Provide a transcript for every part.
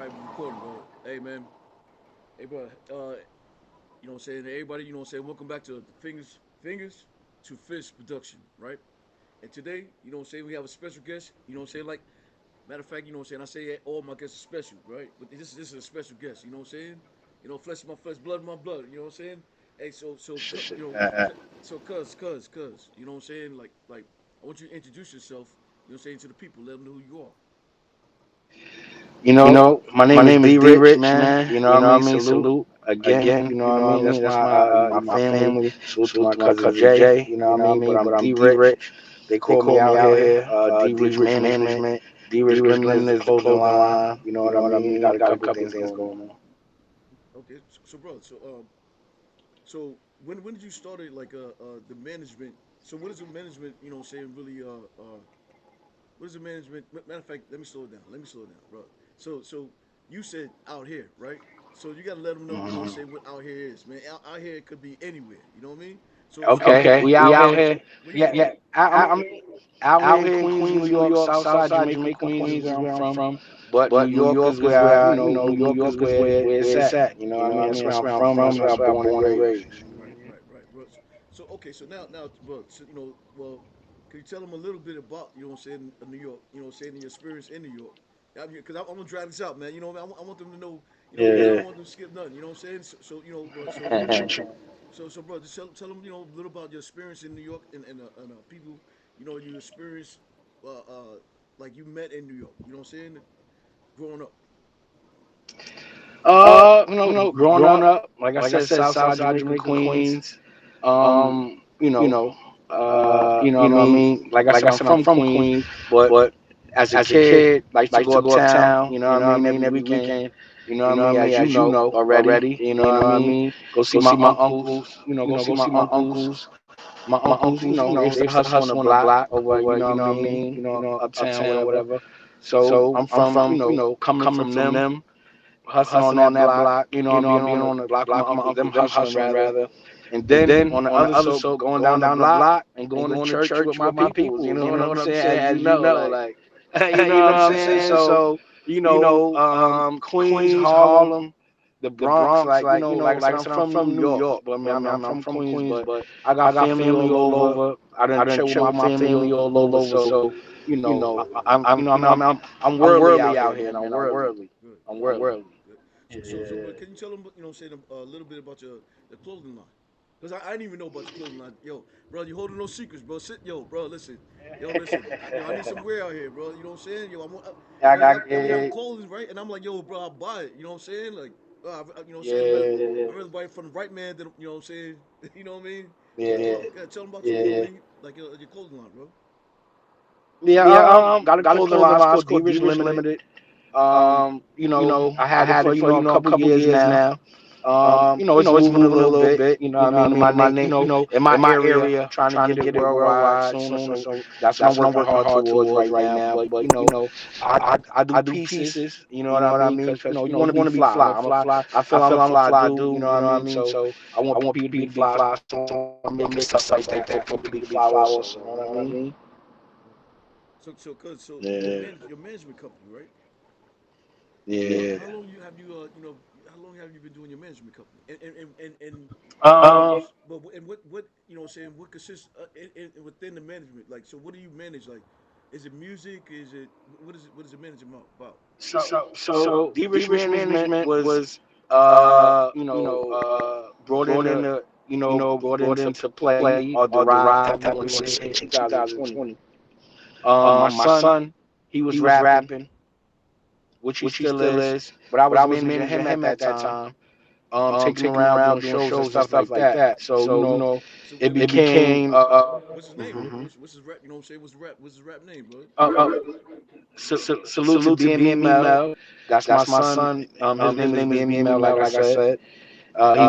right, we're recording, bro. Hey, man. Hey, bro. You know what I'm saying? Everybody, you know what I'm saying? Welcome back to Fingers to Fish production, right? And today, you know what I'm saying? We have a special guest. You know what I'm saying? Like, matter of fact, you know what I'm saying? I say all my guests are special, right? But this is a special guest. You know what I'm saying? You know, flesh of my flesh, blood of my blood. You know what I'm saying? Hey, you know, so cuz, you know what I'm saying? Like, I want you to introduce yourself. You know what I'm saying, to the people. Let them know who you are. My name is DeeRich, man. You know what I mean? Salute again. You know what I mean? That's my family. Salute to my cousin Jay. You know what I mean? But I'm DeeRich. They call me out here, DeeRich Management. DeeRich Limited is the clothing line. You know what I mean? We got a couple things going on. Okay, so when did you start it, like the management? So what is the management? You know, what I'm saying really what is the management? Matter of fact, let me slow it down. Let me slow it down, bro. So you said out here, right? So you gotta let them know. You know, what I'm saying what out here is, man. Out here it could be anywhere. You know what I mean? Okay, we out here. Where you Yeah, from? I mean, out here in Queens, New York, Southside Jamaica, Queens is where I'm from. But New York is where New York is where it's at. You know what I mean? That's where I'm from. That's where I'm born and raised. Right, bro. So okay, so now, bro. So, you know, well, can you tell them a little bit about, you know what I'm saying, New York? You know what I'm saying, your experience in New York? Because I'm gonna drag this out, man. You know, I want them to know. You know, I Yeah. don't want them to skip nothing. You know what I'm saying? So you know, bro. Bro, just tell them, you know, a little about your experience in New York and people, you know, you experienced, uh, uh, like you met in New York. You know what I'm saying? Growing up. Growing up, like I said, Southside Jamaica, Queens. Um, you know, you know what I mean? Like I said, I'm from Queens, but as a kid, like to go uptown, you know what I mean, every weekend, you know what I mean, as you know already, you know what I mean, go see my uncles, go see my uncles. My uncles, they used to hustle on the block over, you know what I mean, uptown, whatever. So I'm from, coming from them, hustling on that block, being on the block with my uncles, them hustling rather. And then on the other side, going down the block and going to church with my peoples, you know what I'm saying? As you know, like, you know what I'm saying? So, Queens, Harlem, the Bronx, like I said, I'm from New York, but I'm from Queens, but I got family all over. I done chill with my family all over, so I'm worldly out here, man. I'm worldly. Good, I'm good, worldly. good. Yeah. But can you tell them, you know, say a little bit about your clothing line? Because I didn't even know about your clothing line. Yo, bro, you holding no secrets, bro. Bro, listen. Listen. I need some wear out here, bro. You know what I'm saying? Yo, bro, y'all be having clothing, right? And I'm like, yo, bro, I'll buy it. You know what I'm saying? Like, you know what I'm saying? Yeah. I rather buy it from the right man than, you know what I'm saying? You know what I mean? Yeah. Yeah, tell them about your, you know Yeah. what I mean? Like your clothing line, bro. Yeah. Got a clothing line. It's called DeeRich Limited. I had it for a couple years now. It's moving a little bit. You know what I mean? My name, in my area, trying to get it worldwide sooner. So that's what I'm working hard towards right now. But I do pieces. You know what I mean? Because you want to be fly. I'm a fly. I feel I'm a fly dude. You know what I mean? So I want people to be fly. So I'm making stuff like that for people to be fly also. You know what I mean? So Yeah. your management company, right? Yeah. How long you know how long have you been doing your management company? And Um. what you know what I'm saying, what consists within the management, like, so what do you manage, like, is it music, is it, what is the management about? So D-Rich Management was, brought into play or derived, if you want to say, in 2020. My son, he was rapping, which he still is, but I was managing him at that time, taking him around doing shows and stuff like that. So, So it wait, became, what's his name, bro? mhm. What's his rap, you know what I'm saying, what's his rap name, bro? uh, uh, Salute to BME Mel. That's my son. His name is BME Mel, like I said.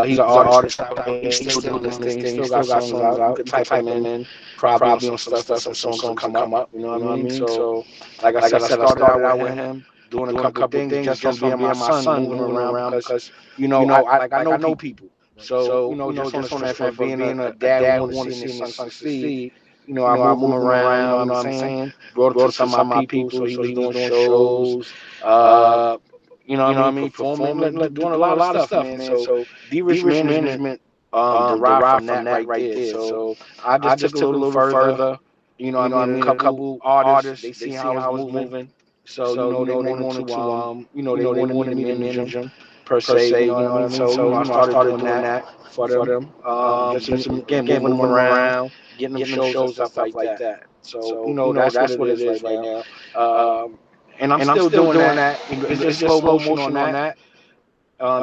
He's an artist out here. He's still doing his thing. He still got songs out. You could type him in, probably on some stuff, and some songs will come up. You know what I mean? So, like I said, I started out with him, doing a couple things just from being my son, moving around because, I know people. Right. So, just on the strength of being a dad who want to see his son succeed, I moved him around. You know what I'm saying? Brought him to some of my people, so he was doing shows. Uh, performing, doing a lot of stuff, man. So DeeRich Management derived from that right there. So I just took it a little further. A couple artists, they see how I was moving. So, they wanted to they wanted me to manage them per se, So, I started doing that for them. Just again moving them around, getting them shows and stuff like that. So, that's what it is right now. Um, and I'm still doing that. It's just slow motion on that.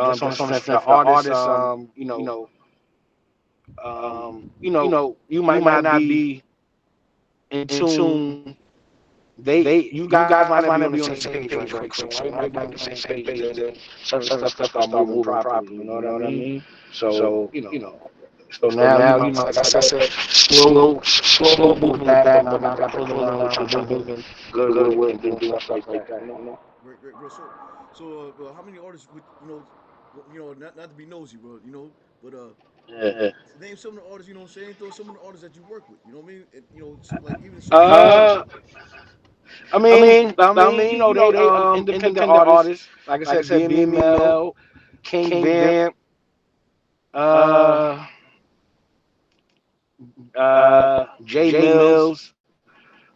Just on the strength of the artist. You might not be in tune. You guys might not be on the same page when it comes to right? Might be on the same page. Then certain stuff start moving properly. You know what I mean? So, so now, like I said, slow moving with that, but not got the clothing line, which I'm moving good with and doing stuff like that. Great, bro. So, how many artists would not to be nosy, bro, but Yeah. name some of the artists, saying, throw some of the artists that you work with, you know what I mean? And, like even certain genres. Uh, they independent artists. Like I said, being me, Mel, King Vamp, uh, Jay Mills.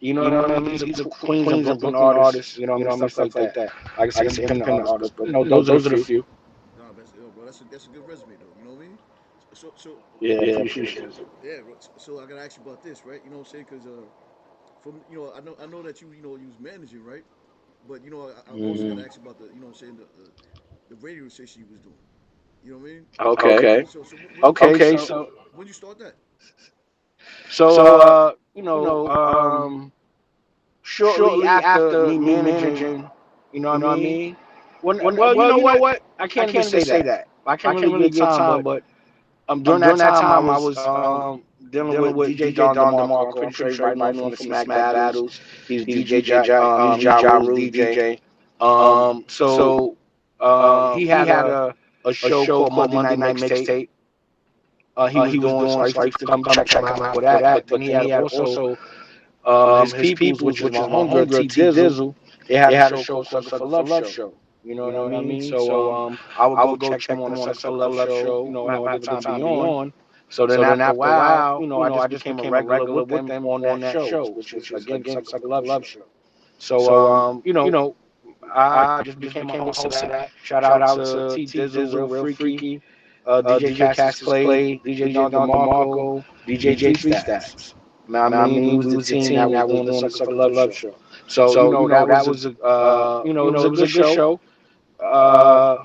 These are Queens and Brooklyn artists. Stuff like that. Like I said, independent artists. But those are the few. Nah, bro, that's a good resume though. You know what I mean? So Yeah, appreciate it. yeah, bro. So I gotta ask you about this, right? You know what I'm saying? Because from I know that you was managing, right? But I also gotta Mm-hmm. ask you about the what I'm saying the radio station you was doing. You know what I mean? Okay. Okay. When you start that? So, shortly after me managing, you know what I mean? Well, you know what? I can't even say that. I can't really give time, but during that time, I was dealing with DJ Don DeMarco. I'm pretty sure everybody know him from the Smack Battles. He's he's Ja Rule's DJ. So he had a show called Monday Night Mixtape. He was doing, so I used to come check him out for that. But then he had also his peoples, which is my homegirl T Dizzle. They had a show called Sucker for Love Show. You know what I mean? So I would go check them on the Sucker for Love Show. Have the time be on. So then after a while, I just became a regular with them on that show, which is again Sucker for Love Show. So I just became a host of that. Shout out to T Dizzle, Real Freaky, DJ Cassius Clay, DJ Don DeMarco, DJ Three Stacks. I mean, we was the team that was doing the Sucker for Love show. So that was a it was a good show. Uh,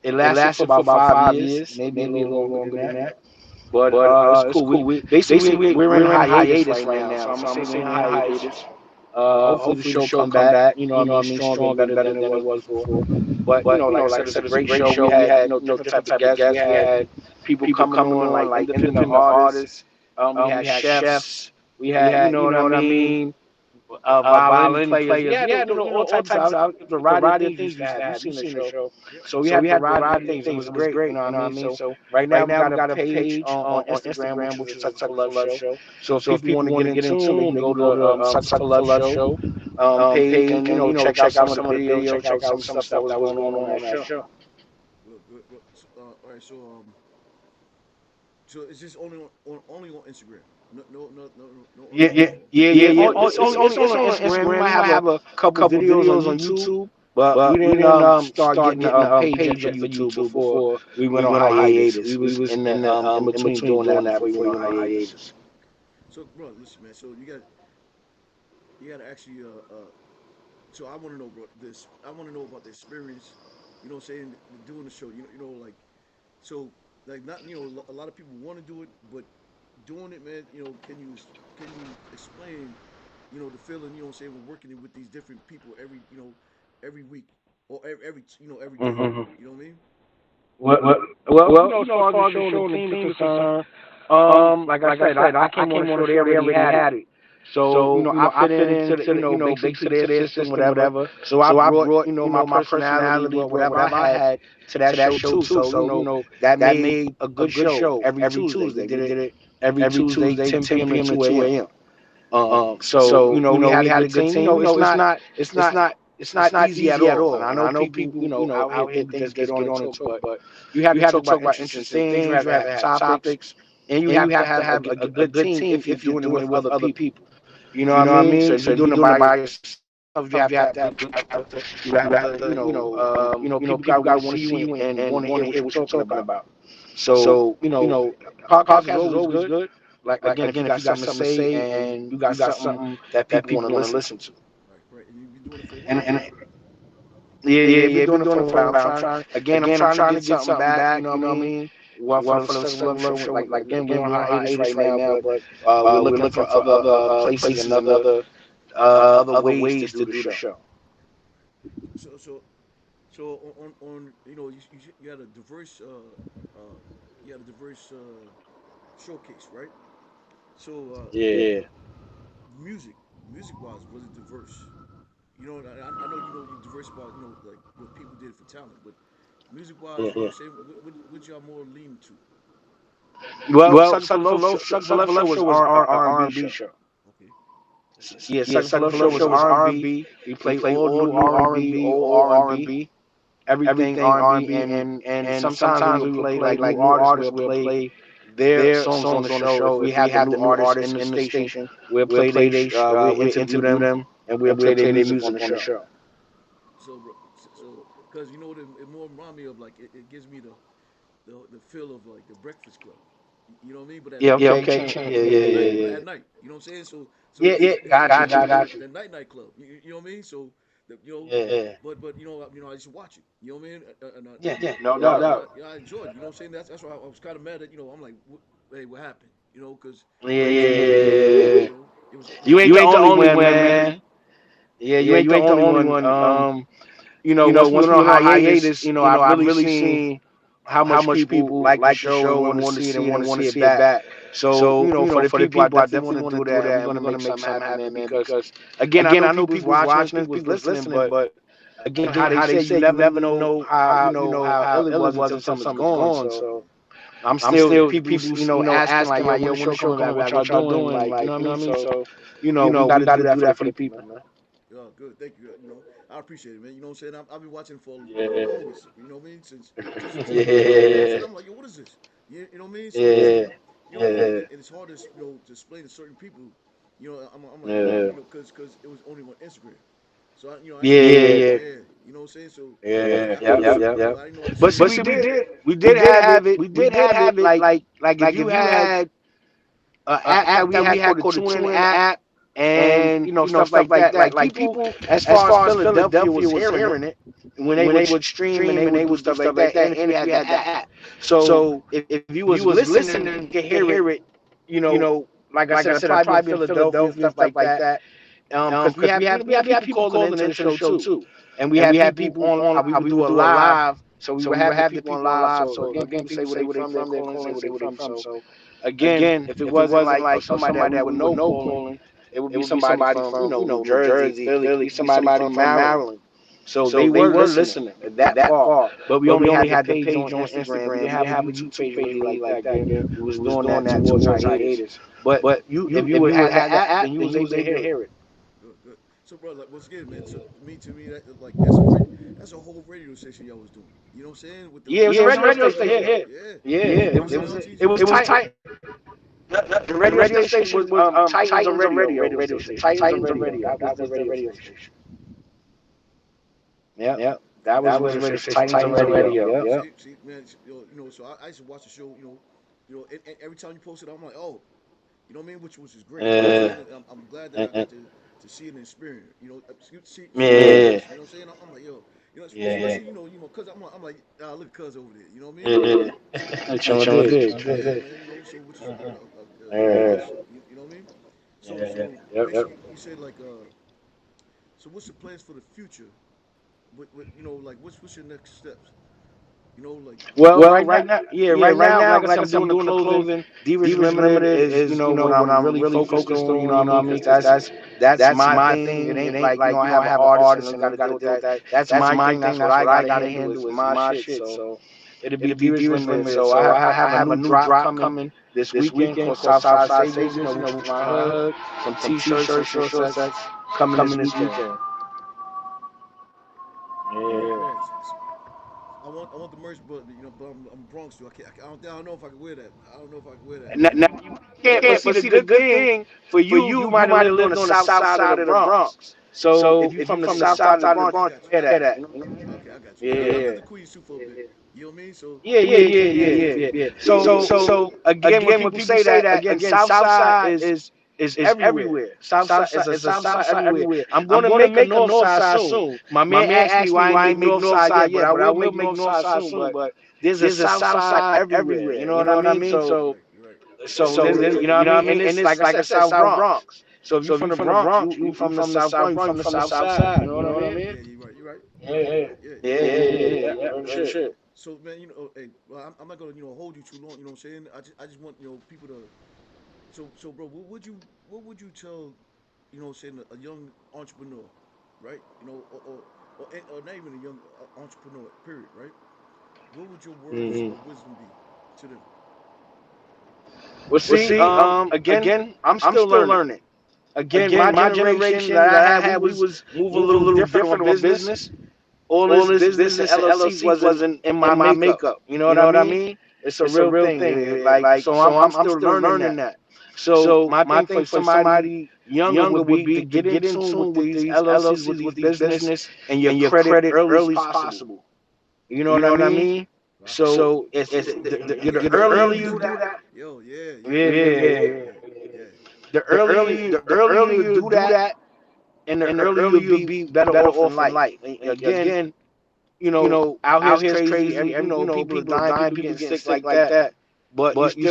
it lasted for about 5 years, maybe a little longer than that. But it's cool. We basically we're in hiatus right now. So I'm gonna say we're in hiatus. Hopefully the show come back. Stronger and better than it was before. But like I said, it's a great show. We had different type of guests. We had people coming on like independent artists. We had chefs. We had violin players. We had all types of variety of things we used to have. You've seen the show. Yep. So we had variety of things. It was great. You know what I mean? So right now we got a page on Instagram, which is Sucker for Love Show. So if people want to get in tune, they can go to Sucker for Love Show page and check out some of the videos, check out some stuff that was going on that show. Good. All right. So it's just only on Instagram. No other. It's on Instagram. We might have a couple videos on YouTube, but we didn't start getting a page yet for YouTube before we went on hiatus. We was in the in between doing that before we went on hiatus. So, bro, listen, man. So you got to actually So I want to know, bro. This I want to know about the experience. You know, what I'm saying doing the show. Like so, like not a lot of people want to do it, but doing it, man. Can you explain, the feeling? What I'm saying, we're working with these different people every week or every day. Mm-hmm. You know what I mean? As far as the show and the team is concerned, like I said, I came on the show. They already had it. So, I fit into basically to their system, whatever. So I brought, my personality, brought whatever I had to that show too. So, that made a good show every Tuesday. We did it every Tuesday, 10 p.m. to 2 a.m. So, we had a good team. It's not it's not easy at all. And I know people, out here think you just get on and talk, but you have to talk about interesting things. You have to have topics, and you have to have a good team if you're doing it with other people. You know what I mean? So if you're doing it by yourself, you have to have a good character. You have to, people got to want to see you and want to hear what you're talking about. So, podcast is always good. Like again, if you got something to say and you got something that people want to listen to. Right, right. And you've been doing it for a And while. and yeah, been doing it for a while. I'm trying to get something back. You know what I mean? Well, for the Circle Love Show, like again, we're on hiatus right now, but we're looking for other places and other ways to do the show. So, on you had a diverse showcase, right? So Yeah, music music wise, was it diverse? You know, I know you diverse about like what people did for talent, but music wise, yeah. say what y'all more lean to? Well, Circle for Love Show was our R&B show. Okay, Yeah, Circle for Love Show was R&B. We play all new R&B, old R&B, everything R&B, and sometimes we would play like new artists. We'll play their songs on the show. If we have the new artists in the station, we'll play we'll interview them, and we'll play their music on the show. because it more remind me of like it gives me the feel of like the Breakfast Club. You know what I mean? But at Yeah, night. okay, But yeah. at night. You know what I'm saying? So Yeah, because you have got you. the night club. You know what I mean? So Yeah, but I used to watch it. You know what I mean? yeah, no doubt. I enjoyed it. You know what I'm saying? That's why I was kind of mad at I'm like, hey, what happened? Because Yeah. it was You ain't good. the only one, man. Yeah, you ain't the only one. Once we went on hiatus, I've really seen how much people like the show and want to see it and want to see it back. So, for the people, I definitely want to do that, and we're gonna make something happen, man. Because again, I know people's watching us, people's listening, but again, how they say you never know how ill it was until something's gone. So I'm still people, asking like, yo, when the show coming back, what y'all doing? Like, you know what I mean? So, we got to do that for the people, man. Yeah, good. Thank you. I appreciate it, man. You know what I'm saying? I've been watching for the Yeah, longest. You know what I mean? Since it came out. You know what I'm saying? yeah, I'm like, yo, what is this? You know what I mean? yeah, And it's hard to to explain to certain people. I'm like, yeah, because it was only on Instagram. So I didn't know. yeah, Yeah, you know what I'm saying? So yeah, I yep, didn't yep. I didn't know how to But share see, it. we did have it. Like if you had an app that we had called the TuneIn app, and stuff like that. Like people, as far as Philadelphia was hearing it when they would stream and they would do stuff like that, and if you had the app. So if you was listening, you could hear it. You know, like I said, it'd probably be in Philadelphia and stuff like that. Because we have people calling into the show too, and we had people on how we would do a live. So we would have the people on live. So again, people say where they from, they call in, say where they from. So again, if it wasn't like somebody that we would know calling, it would be somebody from New Jersey, Philly, could be somebody from Maryland. So they were listening that far, but we only had the page on Instagram. We didn't have a YouTube page really like that. Again, we was doing that towards hiatus. But if you would had the app, then you was able to hear it. Good, good. So, bro, like once again, man. So to me, that like that's a whole radio station y'all was doing. You know what I'm saying? With Yeah, it was a the radio talk station. station. Yeah, Yeah. yeah. The personalities. It was tight. The radio station was Titans on radio station. Titans on radio. That was the radio station. Yep. That was radio station. Titans on radio. Yep. See, man. So I used to watch the show. And every time you posted, I'm like, oh, you know what I mean? Which is great. You know what I'm saying? And I'm glad that I got to see it and experience. See it up Yeah. close. You know what I'm saying? I'm like, yo, Yeah. especially cause I'm like, look at cuz over there. You know what I mean? Yeah. Sure did. Yeah, man. So which is Yeah. nice. You know what I mean? So Yep. basically, you said like, so what's the plans for the future? Like what's your next steps? Like Well, right now, like I said, I'm doing the clothing. DeeRich Limited is, what I'm really focused on, you know what I mean? Because that's my thing. It ain't like, I have an artist and I got to deal with that. That's my thing. That's what I got to handle is my shit. So it'll be DeeRich Limited. So I have a new drop coming this weekend called Southside Saviors, which is my hood. Some t-shirts, some short sets coming this weekend. I want the merch, but but I'm Bronx too. I don't know if I can wear that. I don't know if I can wear that. Now you can't. But see, the good thing for you might have lived on the south side of the Bronx. So if you from the south side of the Bronx, I you got can wear that. You know you. what I mean? Okay, I got you. Yeah, I lived yeah, in Queens too for a bit. You know what I mean? So yeah, yeah, yeah, yeah, yeah, yeah. So again, when people say that, again, south side is everywhere. South side is a south side everywhere. I'm gonna make a north side soon. My man asked me why I ain't make north side yet, but I will make north side soon. But there's a south side everywhere. You know what I mean? you're So right. You're right. then you know what I mean? And it's like I said, South Bronx. So if you from the Bronx, you from the South Bronx, you from the South Side. You know what I mean? Yeah, you're right. You're right. You're right. Yeah, Yeah. yeah, yeah, yeah, yeah, yeah. Real shit. So man, hey, well, I'm not gonna hold you too long. You know what I'm saying? I just want people to. So bro, what would you tell saying a young entrepreneur, right? Or not even a young entrepreneur, period, right? What would your words Mm-hmm. of wisdom be to them? Well, see, again, I'm still learning. Again, my generation that I had, we was move a little different on business. All this business and LLCs wasn't in my makeup. You know what I mean? It's a real thing. Like, so I'm still learning that. So my thing for somebody younger would be to get in tune with these LLCs, with these business, and your credit early as possible. You know what I mean? Wow. So it's the earlier you do that, Yo, yeah, yeah, yeah, yeah, yeah, yeah, yeah, yeah. yeah. The earlier you do that, and the earlier you'll be better off in life. And again, out here's crazy. People are dying, people getting sick like that. But you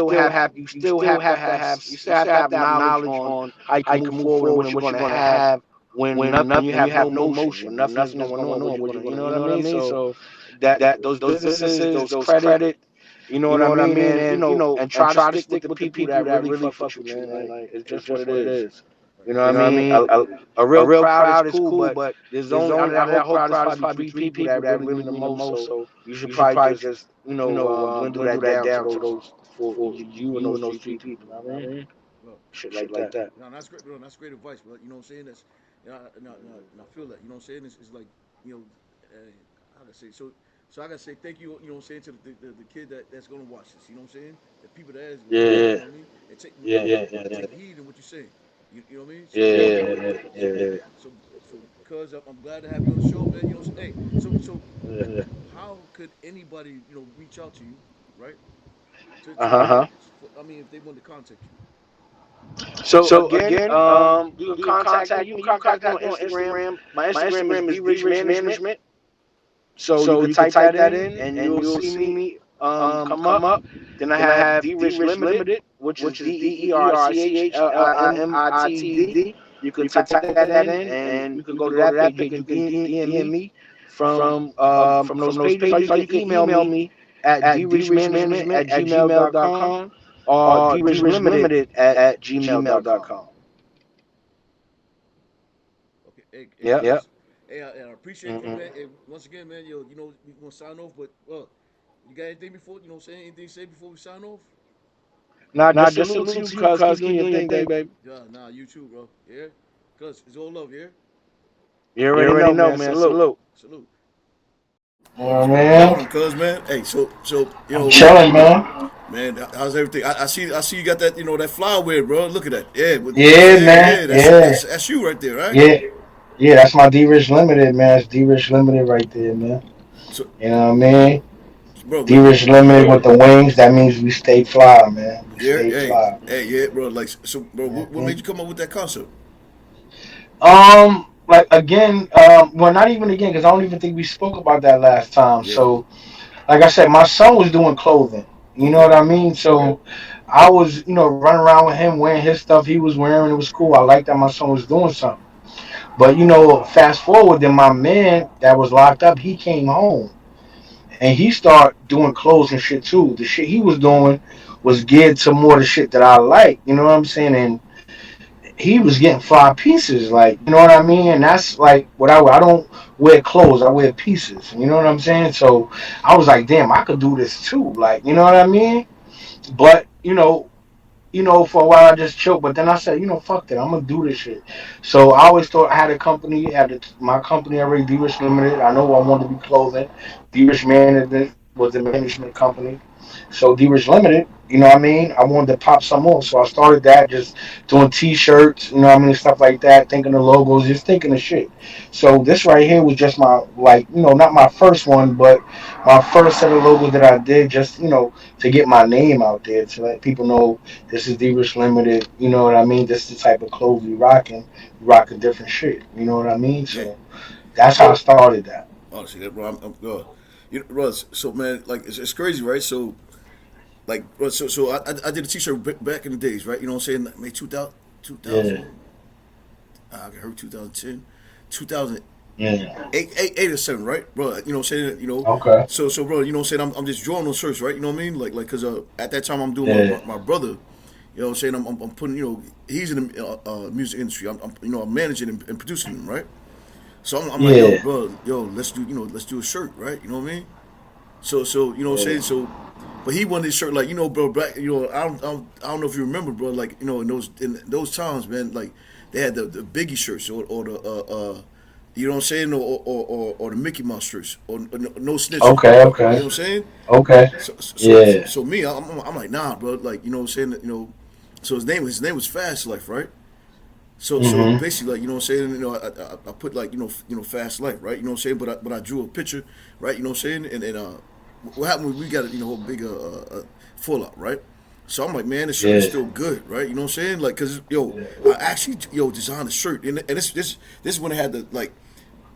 still have to have knowledge on how you can move forward and what you're gonna have when you have no motion, when nothing is going on. You know what I mean? So that those businesses, those credit, you know what I mean, and try to stick with the people that really fuck with you, man. Like it's just what it is. Right. You know what I mean? A real crowd is cool, but there's only out of that whole crowd is probably three people that really mean the most. So you should probably just dwindle that down to those for you and those three people. You know what I mean? Well, Shit like that. no, that's great. No, that's great advice. But you know what I'm saying? That's and I feel that. You know what I'm saying? It's like you know, how to say so I gotta say thank you. You know what I'm saying to the kid that's gonna watch this. You know what I'm saying? The people that is gonna watch this. Yeah, You know what I mean? And yeah, yeah, yeah, take heed in what you're saying. You know what I mean? yeah, yeah, yeah, So yeah, cuz I'm glad to have you on the show, man. You know, hey, yeah. how could anybody reach out to you, right? Uh huh. I mean, if they want to contact you. So again, you can contact me on Instagram. My Instagram is DeeRich Management. So you could type that in and you'll see me come up. Then I have DeeRich Limited, which is DeeRichLimitd. You could type that in and you could go to that page. You can DM me from those pages, or you can email me at DeeRichManagement@gmail.com or DeeRichLimited at gmail.com. Okay, hey, Yep. cuz, hey, and I appreciate you, Mm-hmm. man. Hey, once again, man, we gonna sign off, but you got anything before? You know what I'm saying? Anything to say before we sign off? Now, just salute to you, cuz. Keep doing your thing, baby. Yeah, nah, you too, bro. Yeah, cuz it's all love, yeah. You already know, man. Salute. Salute. Yeah, Hold man. on, cuz, man. Hey, I'm chilling, man. man, how's everything? I see you got that that flower wear, bro. Look at that. Yeah, you know what I'm Yeah, saying? man. Yeah, Yeah. that's you right there, right? Yeah. Yeah, that's my D-Rich Limited, man. It's D-Rich Limited right there, man. So, You know what I mean? bro, D-Rich Limited with the wings, that means we stay fly, man. We yeah, stay hey, fly. hey, yeah, bro. Like, so, bro, what made Mhm. you come up with that concept? Like again, well, not even again, because I don't even think we spoke about that last time. Yeah. So, like I said, my son was doing clothing. You know Okay. what I mean? So, I was, running around with him, wearing his stuff he was wearing. It was cool. I liked that my son was doing something. But fast forward, then my man that was locked up, he came home and he started doing clothes and shit too. The shit he was doing was geared to more the shit that I like. You know what I'm saying? And he was getting fly pieces, like you know what I mean. And that's like what I wear. I don't wear clothes. I wear pieces. You know what I'm saying? So I was like, damn, I could do this too. Like you know what I mean? But for a while I just chilled, but then I said, fuck that, I'm gonna do this shit. So I always thought I had a company, my company already, DeeRich Limited. I know I wanted to be clothing. DeeRich Management was the management company. So DeeRich Limited, what I mean? I wanted to pop some more. So I started that, just doing t-shirts, stuff like that, thinking of logos, just thinking of shit. So this right here was just my, like, not my first one, but my first set of logos that I did, just, to get my name out there, to let people know this is DeeRich Limited. You know what I mean? This is the type of clothes we rocking. We rocking different shit. You know what I mean? Yeah. So that's how I started that. Honestly, that bro, you know, bro. So man, like it's crazy, right? So like, bro, so I did a T-shirt back in the days, right? You know what I'm saying? Maybe 2000, Yeah, 2000 I heard 2010, 2008, yeah. 8 or 7, right, bro? You know what I'm saying? Okay. So bro, you know what I'm saying? I'm just drawing those shirts, right? You know what I mean? Cause at that time I'm doing Yeah, my brother. You know what I'm saying? I'm putting, he's in the music industry. I'm managing and producing him, right? So I'm like, yo, yeah. bro, let's do a shirt, right? You know what I mean? So you know what I'm Yeah. saying? But he wanted his shirt like, bro, back, I don't know if you remember, bro, like, in those times, man, like they had the Biggie shirts or the you know what I'm saying, or the Mickey Mouse shirts or no snitching. Okay, You know okay, what I'm saying? okay. Yeah. So me, I'm like, nah, bro, like, you know what I'm saying, So his name was Fast Life, right? So Mhm. basically, like, you know what I'm saying, I put like, Fast Life, right? You know what I'm saying, but I drew a picture, right? You know what I'm saying, and what happened was we got a whole big fallout, right? So I'm like, man, the shirt is Yeah. still good, right? You know what I'm saying, like, cause I actually designed the shirt, and this is when I had the, like,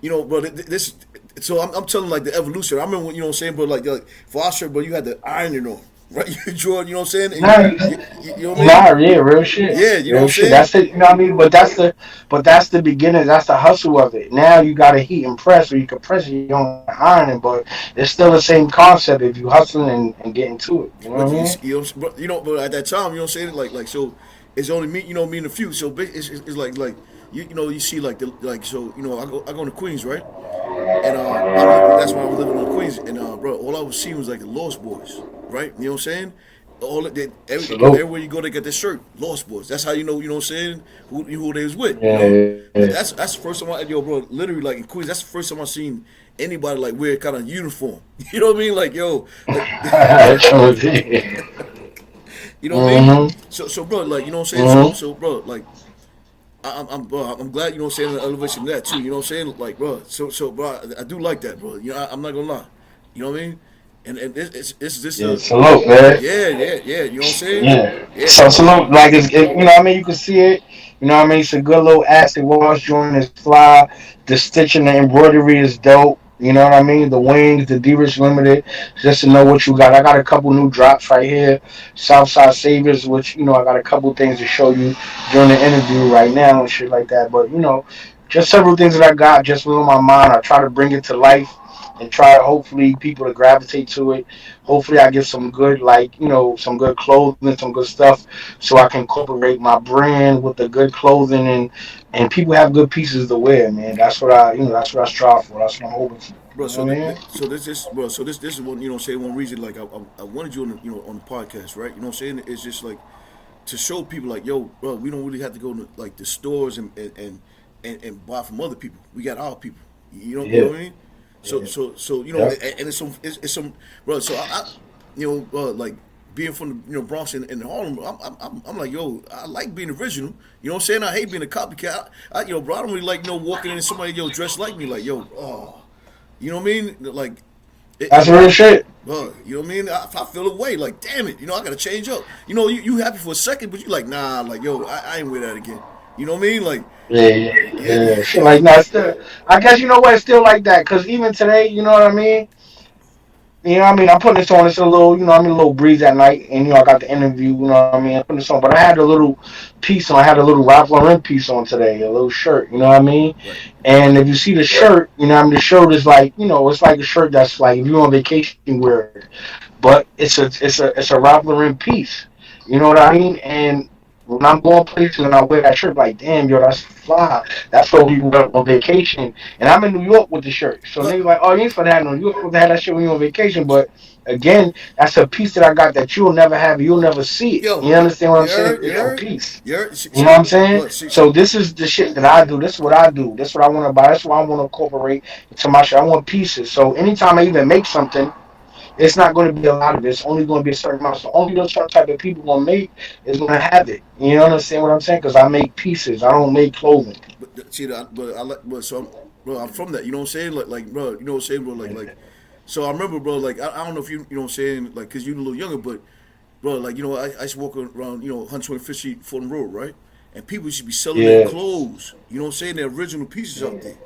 bro, this. So I'm telling, like, the evolution. I remember when, you know what I'm saying, bro, like for our shirt, bro, you had the ironing on, right? You draw, you know what I'm saying, and Nice. you know what I mean? Nah, yeah, real shit. Yeah, you know what Real I'm shit. saying. That's it. You know what I mean? But that's the beginning. That's the hustle of it. Now you got to heat and press, or you can press it. You don't iron it, but it's still the same concept if you hustling and getting to it. You know what But I mean? but at that time, you know what I'm saying, like, so it's only me, me and a few. So it's like you see, like, so, I go to Queens, right? And that's when I was living in Queens, and bro, all I was seeing was like the Lost Boys, right? You know what I'm saying? Salute. Everywhere you go, they get this shirt, Lost Boys. That's how you know what I'm saying, who they was with, Yeah. That's the first time bro, literally, like, in Queens, that's the first time I seen anybody like wear kind of uniform. You know what I mean? Like, like, True indeed. you know what I mean? Mhm. So bro, like, you know what I'm saying? So Mhm. so bro, like, I'm glad, you know what I'm saying, the elevation of that too. You know what I'm saying? Like, bro, bro, I do like that, bro. I'm not gonna lie. You know what I mean? And it's just Yeah. Salute, man. yeah. You know what I'm saying? Yeah. Yeah. So salute, like you know what I mean. You can see it. You know what I mean. It's a good little acid wash joint is fly. The stitching, the embroidery is dope. You know what I mean. The wings, the DeeRich Limited. Just to know what you got. I got a couple new drops right here. Southside Saviors, which I got a couple things to show you during the interview right now and shit like that. But just several things that I got just on my mind. I try to bring it to life and try hopefully people to gravitate to it. Hopefully I get some good, like, some good clothing, some good stuff, so I can incorporate my brand with the good clothing, and people have good pieces to wear, man. That's what I strive for. That's what I'm hoping for. Bro, You know what I mean? this is one, say, one reason, like, I wanted you on the podcast, right? You know what I'm saying? It's just like to show people, like, yo, bro, we don't really have to go to, like, the stores and buy from other people. We got our people. You know Yeah, what I mean? So yeah, so so yeah. and it's some bro. So like, being from the, Bronx and Harlem, I'm like, yo, I like being original. You know what I'm saying? I hate being a copycat. Bro, I don't really like, walking in and somebody, dressed like me, like, yo, oh, you know what I mean? Like, That's real shit. you know what I mean? I feel away, like, damn it, I gotta change up. You happy for a second, but you like, nah, like, yo, I ain't wear that again. You know what I mean? Like, Yeah, yeah, yeah, yeah. Shit like that. Still, I guess you know what? It's still like that because even today, you know what I mean. You know what I mean? I'm putting this on. It's a little, a little breeze at night, and I got the interview. You know what I mean? I'm putting this on, but I had a little piece on. I had a little Ralph Lauren piece on today, a little shirt. You know what I mean? right. And if you see the shirt, what I mean, the shirt is like, it's like a shirt that's like if you're on vacation, you wear it. But it's a Ralph Lauren piece. You know what I mean? And when I'm going places and I wear that shirt, like, damn, yo, that's fly. That's what we wear on vacation. And I'm in New York with the shirt. So Look, niggas like, oh, you ain't supposed to have no, you supposed to have that shit when you're on vacation. But again, that's a piece that I got that you'll never have. You'll never see it. yo, You understand what I'm you saying? heard, you It's a heard, piece. you heard. You know what I'm See, saying? look, see, So this is the shit that I do. This is what I do. This is what I want to buy. That's what I want to incorporate into my shit. I want pieces. So anytime I even make something, it's not going to be a lot of it. It's only going to be a certain amount. So only those certain type of people going to make is going to have it. You understand what I'm saying? Because I make pieces. I don't make clothing. see that, but I like, but so, bro, I'm from that. You know what I'm saying? Bro, you know what I'm saying, bro? So I remember, bro. Like, I don't know if you know what I'm saying, like, cause you're a little younger, but, bro, like, I used to walk around, 125th Street, Fulton Road, right? And people should be selling their Yeah. clothes. You know what I'm saying? Their original pieces out there,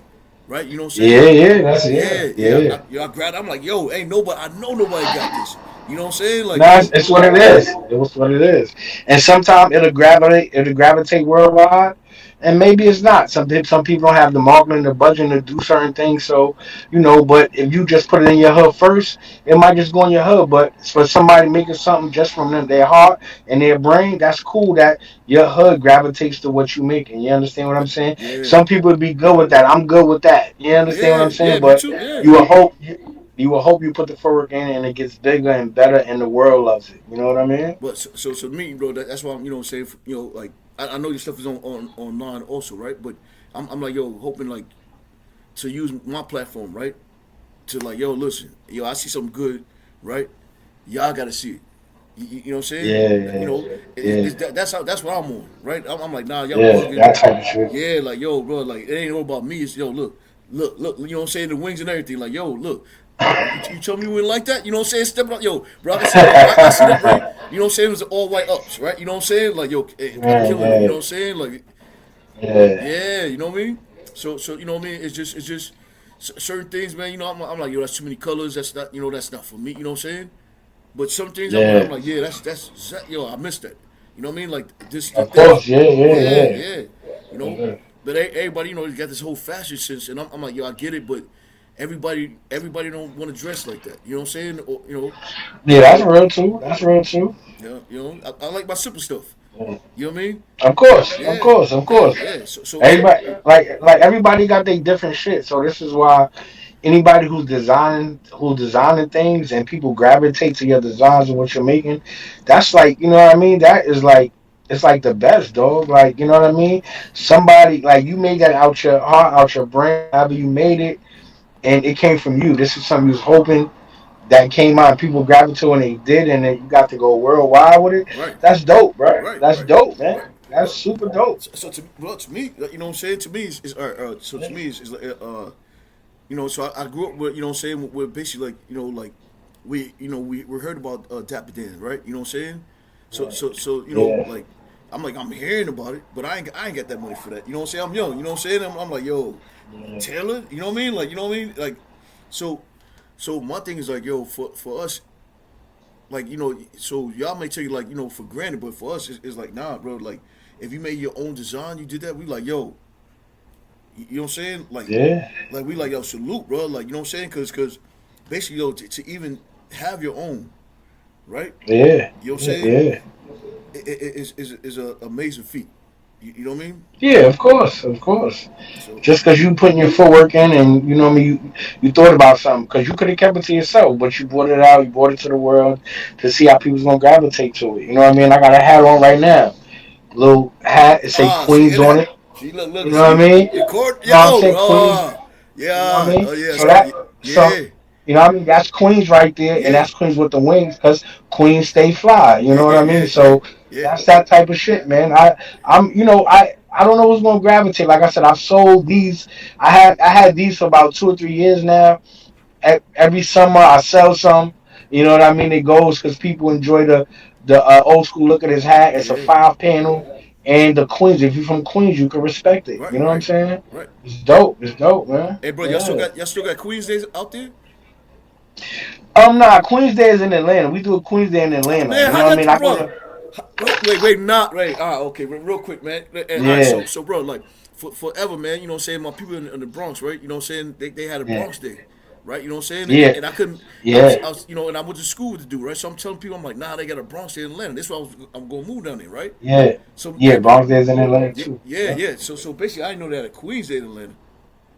right? You know what I'm Yeah, saying? yeah, that's Yeah, yeah. yeah. I grabbed. I'm like, yo, ain't nobody. I know nobody got this. You know what I'm saying? Like, No, it's what it is. It was what it is. And sometimes it'll gravitate worldwide, and maybe it's not. Some people don't have the marketing, the budget to do certain things. So but if you just put it in your hood first, it might just go in your hood. But for somebody making something just from their heart and their brain, that's cool. That your hood gravitates to what you making. You understand what I'm saying? yeah, Some people would be good with that. I'm good with that. You understand what yeah, I'm yeah. saying? Me But too. Yeah. you will hope. You will hope you put the footwork in and it gets bigger and better and the world loves it. You know what I mean? But so me, bro. That's why I'm, saying, like, I know your stuff is on online also, right? But I'm like, yo, hoping, like, to use my platform, right? To, like, yo, listen, yo, I see something good, right? Y'all got to see it. You know what I'm saying? Yeah, You yeah, know, yeah, that's what I'm on, right? I'm like, nah, y'all yeah. bugging. That type of shit. Yeah, like, yo, bro, like, it ain't all about me. It's, yo, look. You know what I'm saying? The wings and everything. Like, yo, look. You tell me you wouldn't like that? You know what I'm saying? Step up, yo, bro. I can see, I see that, right? You know what I'm saying? It was all white ups, right? You know what I'm saying? Like, yo, Yeah, killing it. You know yeah, what I'm saying? Like, yeah, yeah, you know what I mean? So you know what I mean? It's just certain things, man. I'm like, yo, that's too many colors. That's not, that's not for me. You know what I'm saying? But some things I'm yeah. like, yeah, yo, I missed that. You know what I mean? Like Of this, course, yeah, yeah, yeah, yeah. yeah. You know, Yeah, but everybody, got this whole fashion sense, and I'm like, yo, I get it, but everybody don't want to dress like that. You know what I'm saying? Or, yeah, that's real too. That's real too. yeah, I like my simple stuff. Yeah. You know what I mean? Of course, of Yeah, course, of yeah, course. yeah. So Everybody, like everybody got their different shit. So this is why anybody who's designing things and people gravitate to your designs and what you're making, that's like, you know what I mean? That is like, it's like the best, dog. Like, you know what I mean? Somebody like you made that out your heart, out your brain, however you made it, and it came from you. This is something you was hoping that came out and people gravitated to and they did, and then you got to go worldwide with it. right, That's dope, bro. right, That's right, dope, right. man. That's Well, super dope. to me, you know what I'm saying? To me, is so to me is like, so I grew up with, you know what I'm saying, with basically, like, like, we heard about Dapper Dan, right? You know what I'm saying? So Yeah, like, I'm hearing about it, but I ain't got that money for that. You know what I'm saying? I'm young. You know what I'm saying? I'm like, yo, yeah, Taylor. You know what I mean? Like, you know what I mean? Like, so so my thing is, like, yo, for us, like, so y'all may take it, like, for granted, but for us, it's like, nah, bro. Like, if you made your own design, you did that. We like, yo, you know what I'm saying? yeah, Like, we like, yo, salute, bro. Like, you know what I'm saying? Cause basically, yo, to even have your own, right? yeah, You know what I'm yeah, saying? yeah. Is a amazing feat. You know what I mean? Yeah, of course, of course. So, Just because you putting your footwork in and you know what I mean, you thought about something because you could have kept it to yourself, but you brought it out, you brought it to the world to see how people's gonna gravitate to it. You know what I mean? I got a hat on right now, little hat. It say see, Queens it on that. it. See, look, You know what I see, mean? your court, You yeah, know what I'm saying? Queens. oh, You know what I yeah, mean? oh yeah, So that so yeah, you know what I mean? That's Queens right there, and yeah, that's Queens with the wings because Queens stay fly. You yeah, know what yeah, I mean? yeah, yeah, So yeah, that's that type of shit, man. I don't know what's gonna gravitate. Like I said, I've sold these. I had these for about 2 or 3 years now. Every summer I sell some. You know what I mean? It goes because people enjoy the old school look at his hat. It's a yeah. 5 panel, and the Queens. If you're from Queens, you can respect it. Right, You know what I'm right, saying? right. It's dope. It's dope, man. Hey, bro, Yeah. y'all still got Queens days out there? Nah. Queens Day is in Atlanta. We do a Queens Day in Atlanta. Man, You how know what I y'all, mean? I go bro? to. Wait, not right. Okay, real quick, man. All right, Yeah. bro, like, forever, man. You know what I'm saying? My people in the Bronx, right? You know what I'm saying? They had a Yeah. Bronx day. right? You know what I'm saying? Yeah. And I couldn't. Yeah. I was, and I went to school with the dude, right? So I'm telling people, I'm like, nah, they got a Bronx there in Atlanta. This why I'm gonna move down there, right? Yeah. So Yeah. yeah, bro. Bronx Days in Atlanta Yeah, too. yeah, Yeah. yeah. So basically, I didn't know that at Queens there in Atlanta.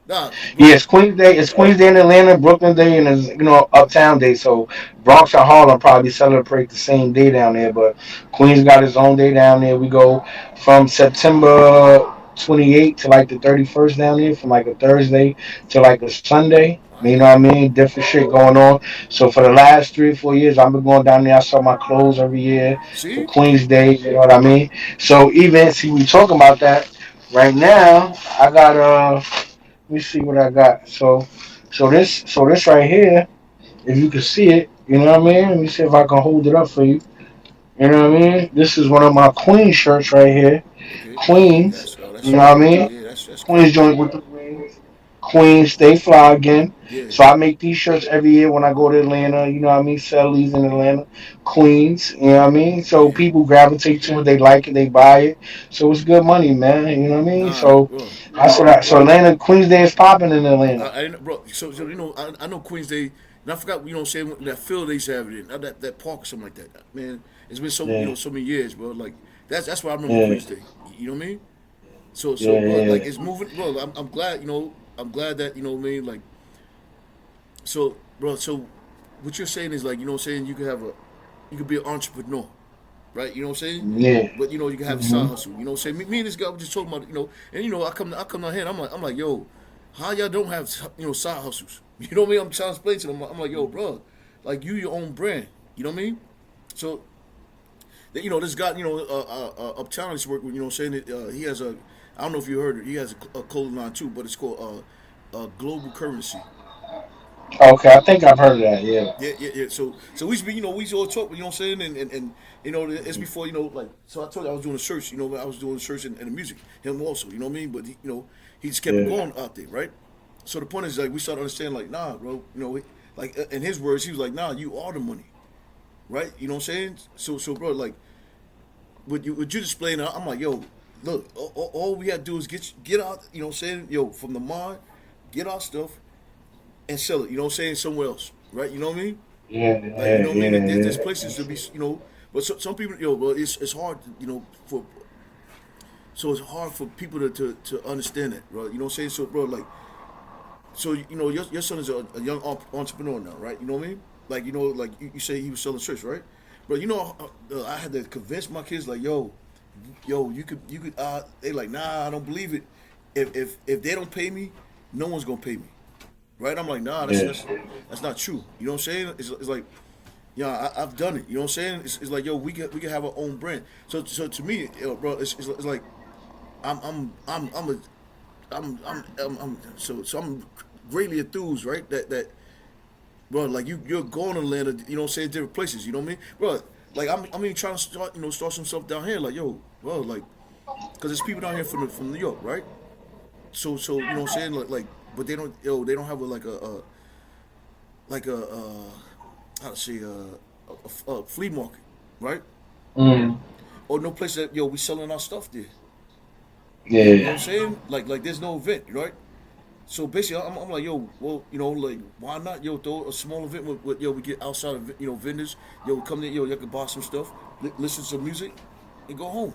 Nah, Yeah, bro. it's Queens Day. It's Queens Day in Atlanta, Brooklyn Day, and it's Uptown Day. So Bronx and Harlem probably celebrate the same day down there, but Queens got its own day down there. We go from September 28th to like the 31st down there, from like a Thursday to like a Sunday. I You hear know what I you. mean? Different shit going on. So for the last 3 or 4 years, I've been going down there. I sell my clothes every year for See? Queens Day. You know what I mean? So even see, we talking about that right now. I got let me see what I got. So this right here, if you can see it, you know what I mean. Let me see if I can hold it up for you. You know what I mean. This is one of my Queen shirts right here. Okay. Queens. That's You know what I mean. yeah. That's Queens crazy. joint with the wings. Queens stay fly again. Yeah. So I make these shirts every year when I go to Atlanta. You know what I mean. Sell these in Atlanta, Queens. You know what I mean. So Yeah. people gravitate to it. They like it. They buy it. So it's good money, man. You know what I mean. Nah, So bro. that's what I. So Atlanta, Queens Day is popping in Atlanta. I didn't, bro. So I know Queens Day, and I forgot, what I'm saying, that field they used to have it in, that park or something like that. Man, it's been Yeah. so many years, bro. Like that's why I remember Yeah. Queens Day. You know what I mean? So, Yeah, bro, like yeah, it's moving, bro. I'm glad, I'm glad that what I mean, like, so, bro. So, what you're saying is like, what I'm saying, you could be an entrepreneur, right? You know what I'm saying? yeah. But you can have a side Hmm. hustle. You know what I'm saying? Me and this guy were just talking about, and I come down here, and I'm like, yo, how y'all don't have side hustles? You know what I mean? I'm trying to explain to them. I'm like, yo, bro, like you your own brand. You know what I mean? So, this guy, uptown he's working with. You know what I'm saying? He has a, I don't know if you heard it. He has a clothing line too, but it's called Global Currency. Okay, I think I've heard of that. Yeah. Yeah, yeah, yeah. So we used to be, we used to all talk, what I'm saying, and it's before, like, so I told you I was doing the search, I was doing the search and the music, him also, you know what I mean? But he just kept it Yeah. going out there, right? So the point is, like, we started to understand, like, nah, bro, like, in his words, he was like, nah, you are the money, right? You know what I'm saying? So bro, like, what you displaying, I'm like, yo, look, all we had to do is get out, you know what I'm saying, yo, from the mine, get our stuff and sell it, you know what I'm saying, somewhere else, right? You know what I mean? Yeah. Like, you Yeah. know what I mean? Yeah. There's Yeah. places to be, but some people, well, it's hard, for so it's hard for people to understand that, bro. You know what I'm saying? So, bro, like, so your son is a young entrepreneur now, right? You know what I mean? Like, like you say he was selling shirts, right? But I had to convince my kids, like, yo, you could. They like, nah, I don't believe it. If they don't pay me, no one's gonna pay me, right? I'm like, nah, Yeah. that's not true. You know what I'm saying? It's like, yeah, I've done it. You know what I'm saying? It's like, yo, we can have our own brand. So to me, bro, it's like I'm a so I'm greatly enthused, right? That bro, like you're going to Atlanta, you know what I'm saying, different places. You know what I mean, bro? Like I'm even trying to start some stuff down here. Like, yo, bro, like, because there's people down here from New York, right? So you know what I'm saying, like, but they don't have like a how to say a flea market, right? Mm. Or no place that we selling our stuff there. You know what I'm Yeah. saying? Like there's no event, right? So basically, I'm like, yo, well, like, why not, throw a small event with we get outside of, vendors, come there, you can buy some stuff, listen to some music, and go home.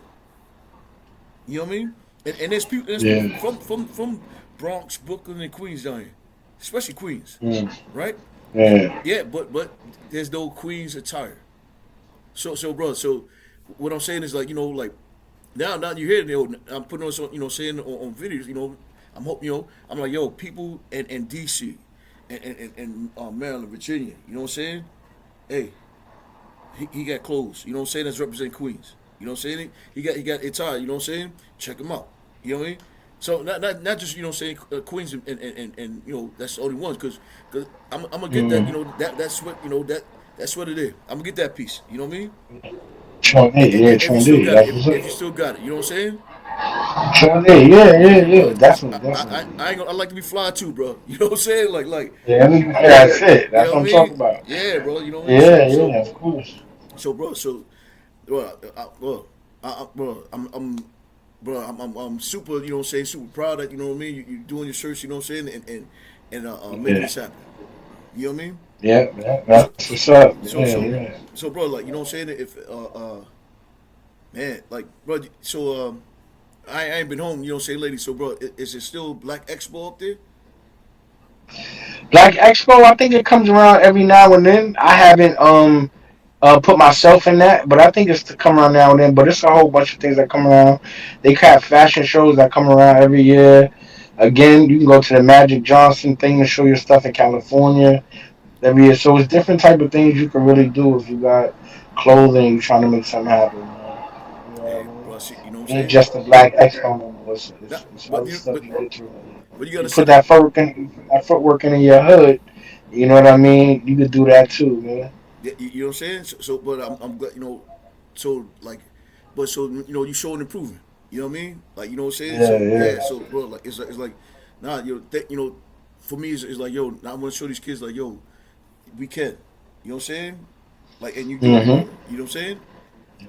You know what I mean? And there's people Yeah. from Bronx, Brooklyn, and Queens down here, especially Queens, Mm. right? Yeah. Yeah, but there's no Queens attire. So bro, so what I'm saying is, like, like, now you hear it, I'm putting on some, saying on videos, I'm hoping, I'm like, yo, people in DC and Maryland, Virginia, you know what I'm saying? Hey, he got clothes, you know what I'm saying? That's representing Queens. You know what I'm saying? He got attire, you know what I'm saying? Check him out. You know what I mean? So not just, saying, Queens and that's the only ones, because I'm gonna get that, Mm. that's what, that's what it is. I'm gonna get that piece. You know what I mean? Trendy. Yeah. If you still Trendy. got it, That's what's if you up. still got it, you know what I'm saying? Trendy. Yeah. Yeah. Yeah, Yeah. bro. Cause Definitely. Definitely. I ain't gonna. I like to be fly too, bro. You know what I'm saying? Like, Yeah. I mean, yeah, yeah. that's it. You That's know what what I I'm mean? talking about. Yeah, bro. You know what I mean? Yeah. Yeah. Of course. Bro. Bro, I'm super. You know what I'm saying? Super proud that, you know what I mean. You're doing your search. You know what I'm saying? And making Yeah. this happen. You know what I mean? Yeah, So that's what's up. so Yeah, so yeah. so bro, like you know what I'm saying? If man, like bro, so I ain't been home. You know what I'm saying, lady. So bro, is it still Black Expo up there? Black Expo, I think it comes around every now and then. I haven't put myself in that, but I think it's to come around now and then. But it's a whole bunch of things that come around. They have fashion shows that come around every year. Again, you can go to the Magic Johnson thing and show your stuff in California every year. So it's different type of things you can really do if you got clothing, you're trying to make something happen. Man. You know what I Hey, mean? bro, see, you know what It I'm ain't saying? just the Black Expo no more. Not, It's but other you stuff you get to. but you You gotta put set it. that footwork in your hood. You know what I mean? You could do that too, man. You know what I'm saying? So but I'm glad, you know. So like, but so you know, you showing improvement. You know what I mean? Like you know what I'm saying? Yeah, So yeah. yeah. So bro, like it's like, nah, you know, for me it's like yo, now I want to show these kids like yo, we can. You know what I'm saying? Like and you doing it, Mm-hmm. brother. You know what I'm saying?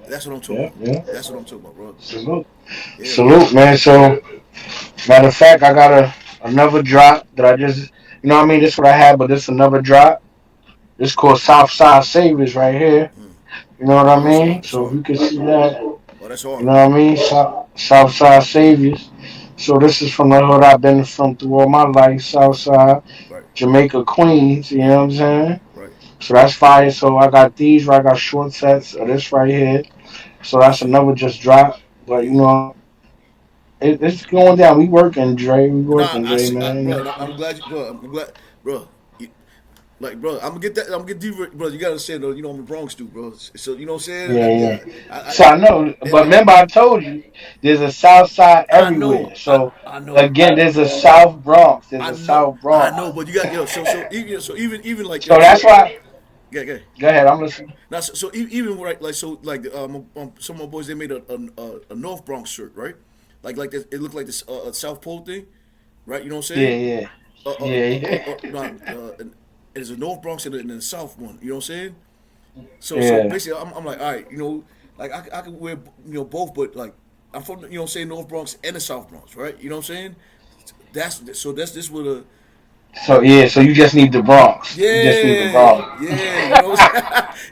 That's what I'm talking Yeah, about. yeah. That's what I'm talking about, bro. Salute. Yeah, bro. Salute, man. So, matter of fact, I got another drop that I just, you know what I mean? This is what I had, but this another drop. This called Southside Saviors right here. You know what I Oh, that's hard. mean? That's So if hard. you can see that, Oh, that's you hard. know what I mean? Southside Saviors. So this is from the hood I've been from through all my life, Southside, Right. Jamaica, Queens. You know what I'm saying? Right. So that's fire. So I got these, right? I got short sets of this right here. So that's See. another just drop. But Yeah. you know, it's going down. We working, Dre. We Nah, working, I Dre, see, bro. man. I'm glad you, bro. I'm glad, bro. Like, bro, I'm gonna get that. I'm gonna get deeper, bro. You gotta understand, though. You know, I'm a Bronx dude, bro. So you know what I'm saying? Yeah, yeah. I, So I know, but remember I told you there's a South Side I know, everywhere. So I know, again, there's a South Bronx. There's I a know, South I Bronx. know. But you got yo. Even like So yo. that's So why. yeah. Go ahead, I'm listening. Now even right like so like some of my boys they made a North Bronx shirt, right? Like this, it looked like this South Pole thing, right? You know what I'm Yeah, saying? yeah, Uh uh yeah, uh uh, yeah, uh, nah, and there's a North Bronx and a South one. You know what I'm saying? So yeah. basically, I'm like, all right, you know, like I could wear both, but like I'm from you know what I'm saying North Bronx and the South Bronx, right? You know what I'm saying? That's this with a So yeah, so you just need the Bronx. You just need the yeah Bronx. yeah you know what I'm saying?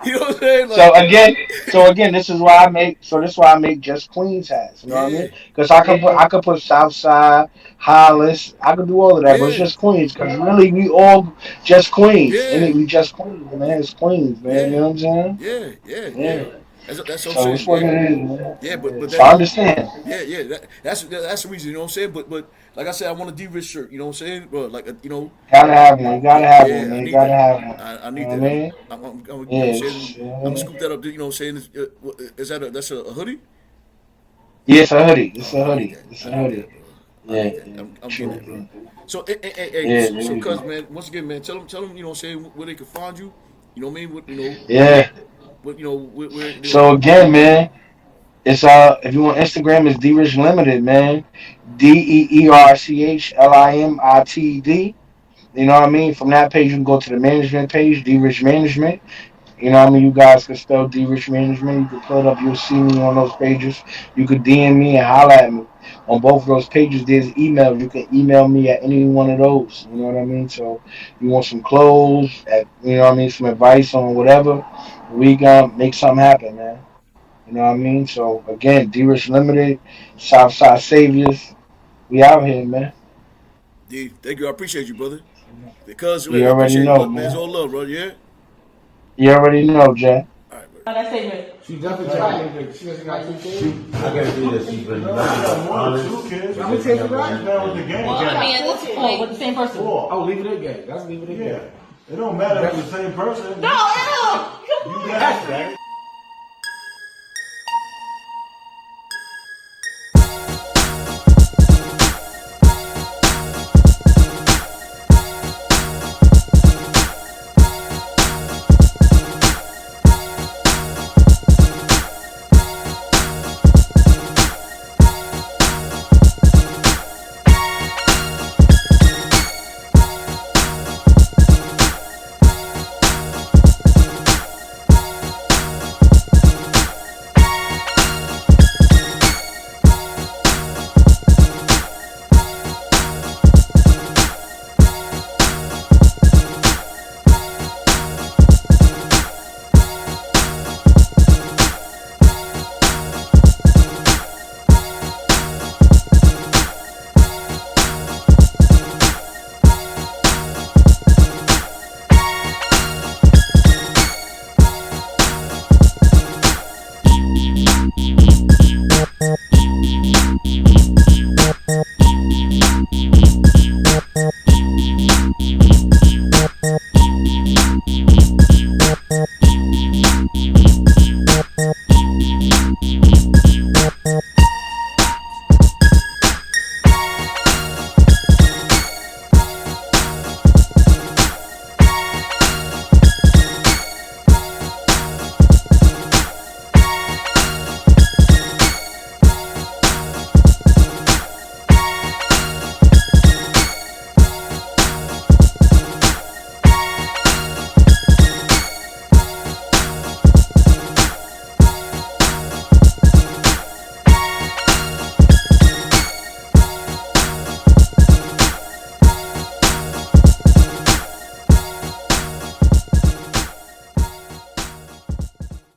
You know what I'm saying? So Like again, this is why I make. So this is why I make just Queens hats. You know what I yeah mean? Because I could put Southside, Hollis. I could do all of that, but it's yeah just Queens. Because really, we all just Queens. And yeah we just Queens, man. It's Queens, man. You yeah know what I'm saying? yeah. Yeah. That's what I'm So it's saying. what Yeah it is, man. yeah, Yeah. but So I that understand. yeah that's the reason. You know what I'm saying? But like I said, I want a D-Rich shirt. You know what I'm saying? Bro, like you know. Gotta have one. You Yeah, gotta have one, yeah, I man. You need gotta that. have one. I You know need what I that. mean? You know, what I'm Yes. saying I'm gonna scoop that up. You know, what I'm saying is that that's a hoodie? Yeah, it's a hoodie. It's Oh, a I need hoodie. that. It's I a need hoodie. that, bro. I Yeah, need that. yeah. I'm getting True. that, bro. Yeah. So, Yeah, there so, you cuz, go. man, once again, man, tell them, you know, what I'm saying where they can find you. You know what I mean? Yeah. What, you know, where you know, So again, man, it's if you want Instagram, it's DeeRich Limited, man. DeeRchLimitd. You know what I mean? From that page, you can go to the management page, DeeRich Management. You know what I mean? You guys can spell D-Rich Management. You can pull it up. You'll see me on those pages. You could DM me and holler at me. On both of those pages, there's email. You can email me at any one of those. You know what I mean? So you want some clothes, you know what I mean? Some advice on whatever. We gonna make something happen, man. You know what I mean? So again, D-Rich Limited, Southside Saviors. We out here, man. D. Thank you. I appreciate you, brother. Because You I already appreciate it. know, Look, man, it's man. all love, bro. Yeah. You already know, Jay. All right, bro. That statement. She definitely right. She doesn't got two kids. I can't see that she's been honest. Two kids. How many kids you got? She's down with the game. Well, I mean, at this Four. point, With the same person. Four. Oh, leave it at gay. That's leave it at gay. It don't matter if it's the same person. no, ew. You got that.